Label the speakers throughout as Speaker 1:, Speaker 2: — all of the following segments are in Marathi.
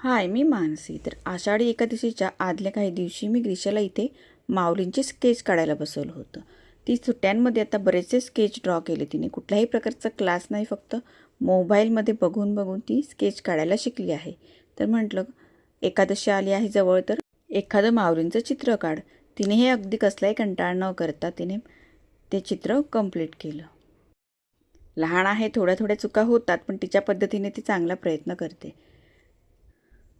Speaker 1: हाय, मी मानसी. तर आषाढी एकादशीच्या आदल्या काही दिवशी मी ग्रीशाला इथे माऊलींचे स्केच काढायला बसवलं होतं. ती सुट्ट्यांमध्ये आता बरेचसे स्केच ड्रॉ केले तिने. कुठल्याही प्रकारचा क्लास नाही, फक्त मोबाईलमध्ये बघून बघून ती स्केच काढायला शिकली आहे. तर म्हटलं, एकादशी आली आहे जवळ, तर एखादं माऊलींचं चित्र काढ. तिने हे अगदी कसलाही कंटाळा न करता तिने ते चित्र कंप्लीट केलं. लहान आहे, थोड्या थोड्या चुका होतात, पण तिच्या पद्धतीने ती चांगला प्रयत्न करते.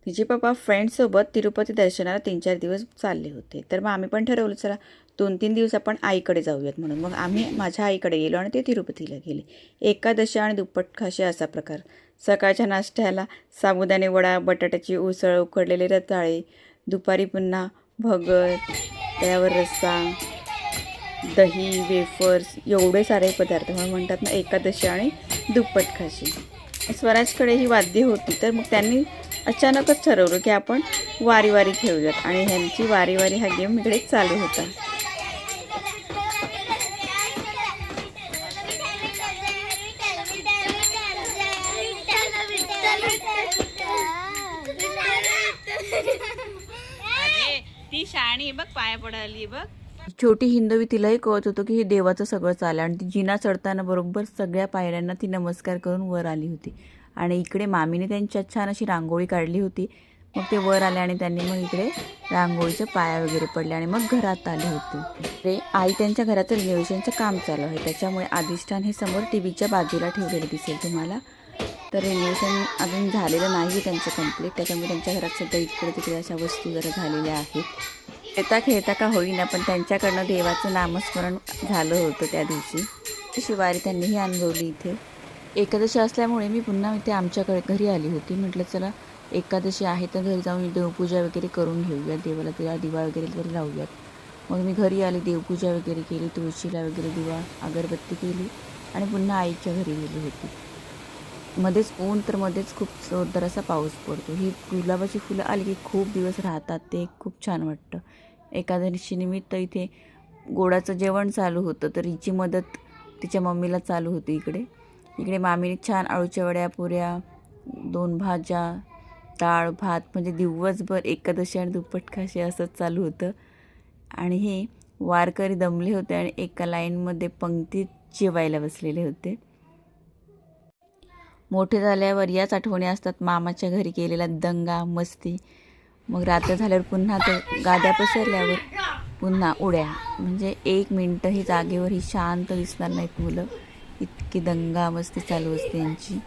Speaker 1: तिचे पप्पा फ्रेंड्ससोबत तिरुपती दर्शनाला 3-4 दिवस चालले होते. तर मग आम्ही पण ठरवलं, चला 2-3 दिवस आपण आईकडे जाऊयात म्हणून. मग आम्ही माझ्या आईकडे गेलो आणि ते तिरुपतीला गेले. एकादशी आणि दुप्पट खाशी असा प्रकार. सकाळच्या नाश्त्याला साबुदाणे वडा, बटाट्याची उसळ, उकडलेले रताळे. दुपारी पुन्हा भगर, त्यावर रस्सा, दही, वेफर्स, एवढे सारे पदार्थ. म्हणतात ना, एकादशी आणि दुप्पट खाशी. स्वराजकडे ही वाद्य होती, तर मग त्यांनी अचानकच ठरवलं की आपण वारी वारी खेळूयात. आणि ह्यांची वारी वारी हा गेम इकडे चालू होता. ती शाणी बघ, पाया पडाली बघ. छोटी हिंदवी तिलाही कळत होतं की हे देवाचं सगळं चाललं. आणि ती जिना चढताना बरोबर सगळ्या पायऱ्यांना ती नमस्कार करून वर आली होती. आणि इकडे मामीने त्यांच्यात छान अशी रांगोळी काढली होती. मग ते वर आले आणि त्यांनी मग इकडे रांगोळीच्या पाया वगैरे पडले आणि मग घरात आले होते. ते आई त्यांच्या घराचं रिनोव्हेशनचं काम चालू आहे, त्याच्यामुळे अधिष्ठान हे समोर टीव्हीच्या बाजूला ठेवलेलं दिसेल तुम्हाला. तर रिनोव्हेशन अजून झालेलं नाही त्यांचं कंप्लीट, त्याच्यामुळे त्यांच्या घरात सध्या इकडे तिकडे अशा वस्तू जरा झालेल्या आहेत. खेळता का होईना, पण त्यांच्याकडनं देवाचं नामस्मरण झालं होतं त्या दिवशी. शिवारी त्यांनीही अनुभवली इथे. एकादशी असल्यामुळे मी पुन्हा इथे आमच्याकडे घरी आली होती. म्हटलं चला एकादशी आहे तर घरी जाऊन देवपूजा वगैरे करून घेऊयात, देवाला त्याला दिवा वगैरे तरी लावूयात. मग मी घरी आली, देवपूजा वगैरे केली, तुळशीला वगैरे दिवा अगरबत्ती केली आणि पुन्हा आईच्या घरी गेली होती. मध्येच ऊन, तर मध्येच खूप जोरदार असा पाऊस पडतो. ही गुलाबाची फुलं आली की खूप दिवस राहतात, ते खूप छान वाटतं. एकादशीनिमित्त इथे गोडाचं जेवण चालू होतं, तर हिची मदत तिच्या मम्मीला चालू होती. इकडे मामीने छान आळूच्या वड्या, पुऱ्या, 2 भाज्या, डाळ भात, म्हणजे दिवसभर एकादशी आणि दुप्पट खाशी असंच चालू होतं. आणि हे वारकरी दमले होते आणि एका लाईनमध्ये पंक्तीत जेवायला बसलेले होते. मोठे झाल्यावर याच आठवणी असतात मामाच्या घरी केलेला दंगा, मस्ती. मग रात्र झाल्यावर पुन्हा ते गाद्या पसरल्यावर पुन्हा उड्या. म्हणजे 1 मिनटंही जागेवर ही शांत दिसणार नाहीत मुलं, इतकी दंगा मस्ती चालू असते यांची.